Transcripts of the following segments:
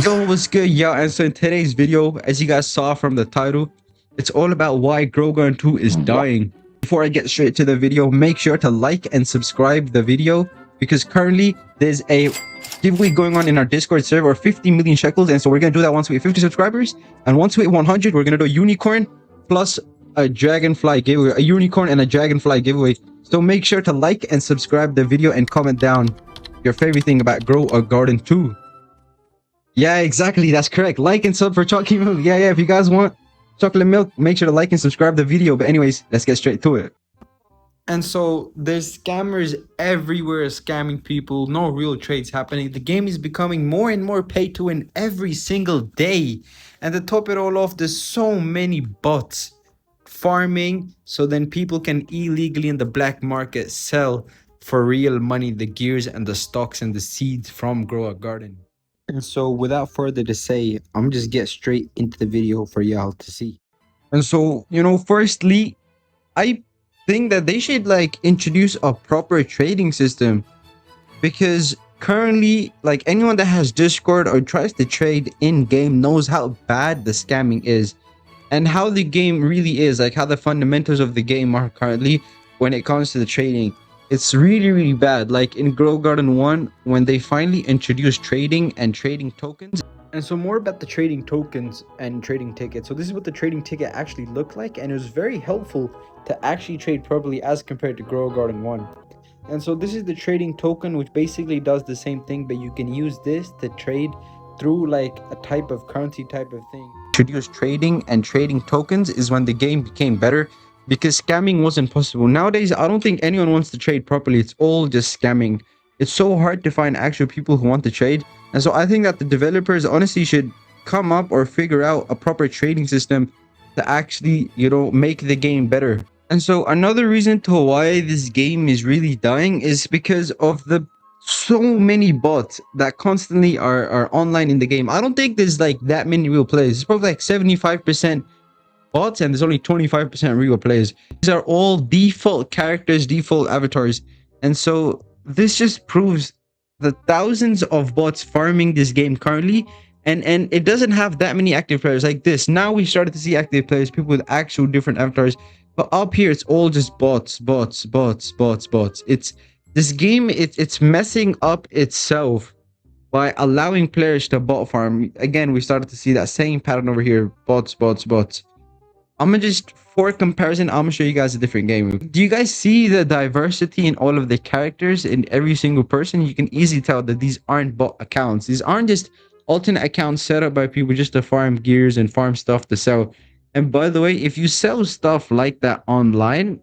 Yo, what's good, y'all? And so in today's video, as you guys saw from the title, it's all about why Grogan 2 is dying. Before I get straight to the video, make sure to like and subscribe the video, because currently there's a giveaway going on in our Discord server, 50 million shekels, and so we're gonna do that once we hit 50 subscribers. And once we hit 100, we're gonna do a unicorn plus a dragonfly giveaway, a unicorn and a dragonfly giveaway. So make sure to like and subscribe the video and comment down your favorite thing about Grow a Garden 2. Yeah, exactly. That's correct. Like and sub for chocolate milk. Yeah. If you guys want chocolate milk, make sure to like and subscribe the video. But anyways, let's get straight to it. And so there's scammers everywhere scamming people. No real trades happening. The game is becoming more and more pay to win every single day. And to top it all off, there's so many bots farming, so then people can illegally in the black market sell for real money the gears and the stocks and the seeds from Grow a Garden. And so without further to say, I'm just get straight into the video for y'all to see. And so, firstly, I think that they should introduce a proper trading system, because currently anyone that has Discord or tries to trade in game knows how bad the scamming is and how the game really is, how the fundamentals of the game are currently when it comes to the trading. It's really bad. Like in Grow Garden 1, when they finally introduced trading and trading tokens. And so more about the trading tokens and trading tickets. So this is what the trading ticket actually looked like, and it was very helpful to actually trade properly as compared to Grow Garden 1. And so this is the trading token, which basically does the same thing, but you can use this to trade through a type of currency type of thing. Introduced trading and trading tokens is when the game became better, because scamming wasn't possible. Nowadays, I don't think anyone wants to trade properly. It's all just scamming. It's so hard to find actual people who want to trade. And so I think that the developers honestly should come up or figure out a proper trading system to actually, make the game better. And so another reason to why this game is really dying is because of the so many bots that constantly are online in the game. I don't think there's that many real players. It's probably 75% bots and there's only 25% real players. These are all default characters, default avatars. And so this just proves the thousands of bots farming this game currently, and it doesn't have that many active players like this. Now we started to see active players, people with actual different avatars, but up here it's all just bots. It's this game, it's messing up itself by allowing players to bot farm. Again, we started to see that same pattern over here. Bots. I'm gonna just, for comparison, I'm gonna show you guys a different game. Do you guys see the diversity in all of the characters in every single person? You can easily tell that these aren't bot accounts. These aren't just alternate accounts set up by people just to farm gears and farm stuff to sell. And by the way, if you sell stuff like that online,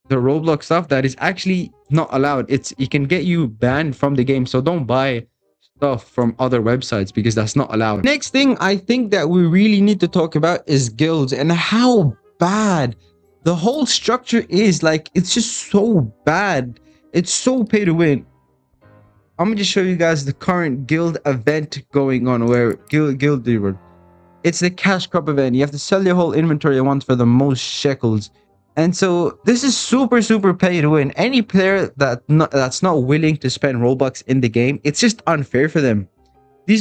the Roblox stuff, that is actually not allowed. It can get you banned from the game. So don't buy stuff from other websites, because that's not allowed. Next thing I think that we really need to talk about is guilds and how bad the whole structure is. It's just so bad. It's so pay to win. I'm gonna just show you guys the current guild event going on, where guild reward. It's the cash crop event. You have to sell your whole inventory at once for the most shekels. And so this is super pay to win. Any player that's not willing to spend Robux in the game, it's just unfair for them.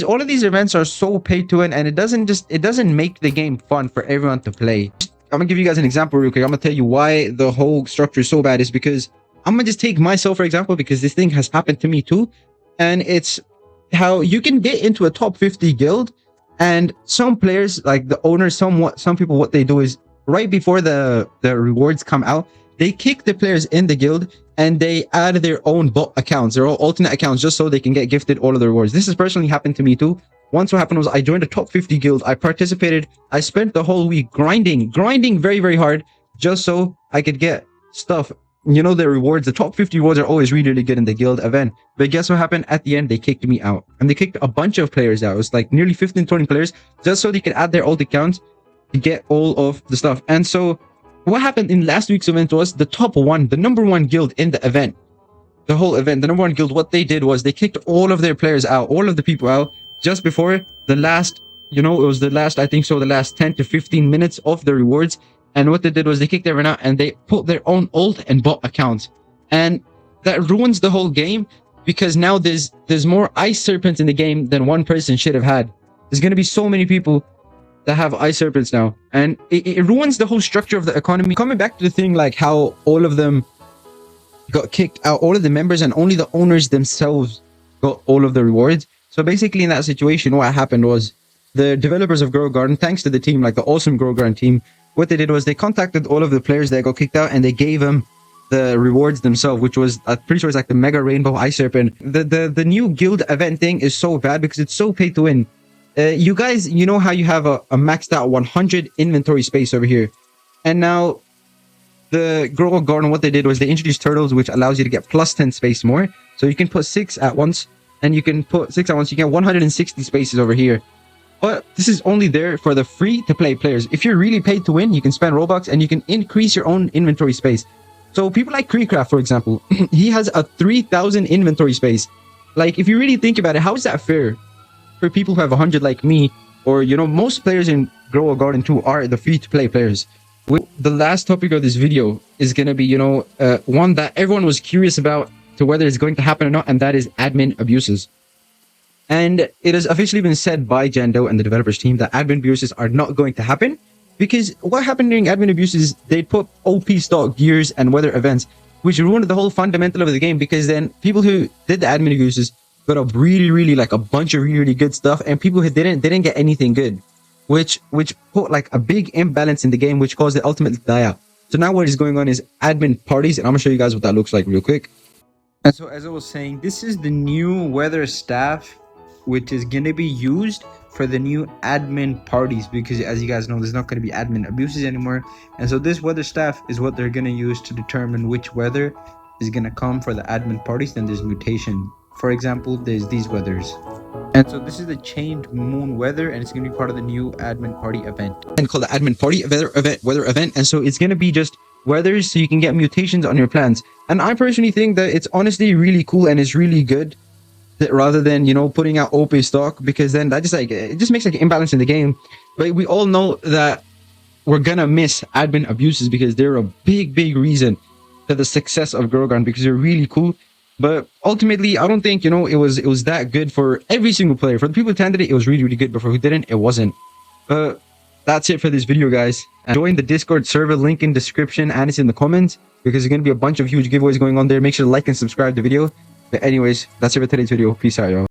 All of these events are so pay to win, and it doesn't make the game fun for everyone to play. I'm gonna give you guys an example real quick. I'm gonna tell you why the whole structure is so bad. Is because I'm gonna just take myself for example, because this thing has happened to me too. And it's how you can get into a top 50 guild, and some players, like the owners, some people, what they do is, right before the rewards come out, they kick the players in the guild and they add their own bot accounts, their own alternate accounts, just so they can get gifted all of the rewards. This has personally happened to me too. Once what happened was, I joined a top 50 guild, I participated, I spent the whole week grinding very hard, just so I could get stuff. The rewards, the top 50 rewards are always really good in the guild event. But guess what happened? At the end, they kicked me out. And they kicked a bunch of players out. It was nearly 15-20 players, just so they could add their old accounts to get all of the stuff. And so what happened in last week's event was the number one guild in the event, the whole event, the number one guild, what they did was they kicked all of their players out, all of the people out, just before the last, it was the last, I think so, the last 10 to 15 minutes of the rewards. And what they did was they kicked everyone out and they put their own alt and bot accounts. And that ruins the whole game, because now there's more ice serpents in the game than one person should have had. There's going to be so many people that have ice serpents now, and it ruins the whole structure of the economy. Coming back to the thing, like how all of them got kicked out, all of the members, and only the owners themselves got all of the rewards. So basically in that situation, what happened was the developers of Grow Garden, thanks to the team, like the awesome Grow Garden team, what they did was they contacted all of the players that got kicked out and they gave them the rewards themselves, which was, I'm pretty sure it's like the Mega Rainbow Ice Serpent. The new guild event thing is so bad because it's so pay to win. You guys, you know how you have a maxed out 100 inventory space over here, and now the Grow Garden, what they did was they introduced turtles, which allows you to get plus 10 space more. So you can put 6 at once, and you can put 6 at once. You get 160 spaces over here. But this is only there for the free-to-play players. If you're really paid to win, you can spend Robux and you can increase your own inventory space. So people like Creecraft, for example, he has a 3,000 inventory space. Like, if you really think about it, how is that fair for people who have 100 like me? Or, you know, most players in Grow a Garden 2 are the free-to-play players. The last topic of this video is going to be, you know, one that everyone was curious about to whether it's going to happen or not, and that is admin abuses. And it has officially been said by Jando and the developers team that admin abuses are not going to happen, because what happened during admin abuses, they put OP stock gears and weather events, which ruined the whole fundamental of the game, because then people who did the admin abuses got a really like a bunch of really good stuff, and people who didn't get anything good, which put like a big imbalance in the game, which caused it ultimately to die out. So now what is going on is admin parties, and I'm gonna show you guys what that looks like real quick. And so as I was saying, this is the new weather staff, which is going to be used for the new admin parties, because as you guys know, there's not going to be admin abuses anymore. And so this weather staff is what they're going to use to determine which weather is going to come for the admin parties. Then there's mutation. For example, there's these weathers. And so this is the chained moon weather, and it's going to be part of the new admin party event. And called the admin party weather event. And so it's going to be just weathers, so you can get mutations on your plants. And I personally think that it's honestly really cool and it's really good, that rather than, you know, putting out OP stock, because then that just like, it just makes like an imbalance in the game. But we all know that we're gonna miss admin abuses because they're a big reason to the success of Grow Garden, because they're really cool. But ultimately, I don't think, you know, it was that good for every single player. For the people who attended it, it was really good, but for who didn't, it wasn't. That's it for this video, guys. And join the Discord server, link in description, and it's in the comments, because there's gonna be a bunch of huge giveaways going on there. Make sure to like and subscribe the video. But anyways, that's it for today's video. Peace out, y'all.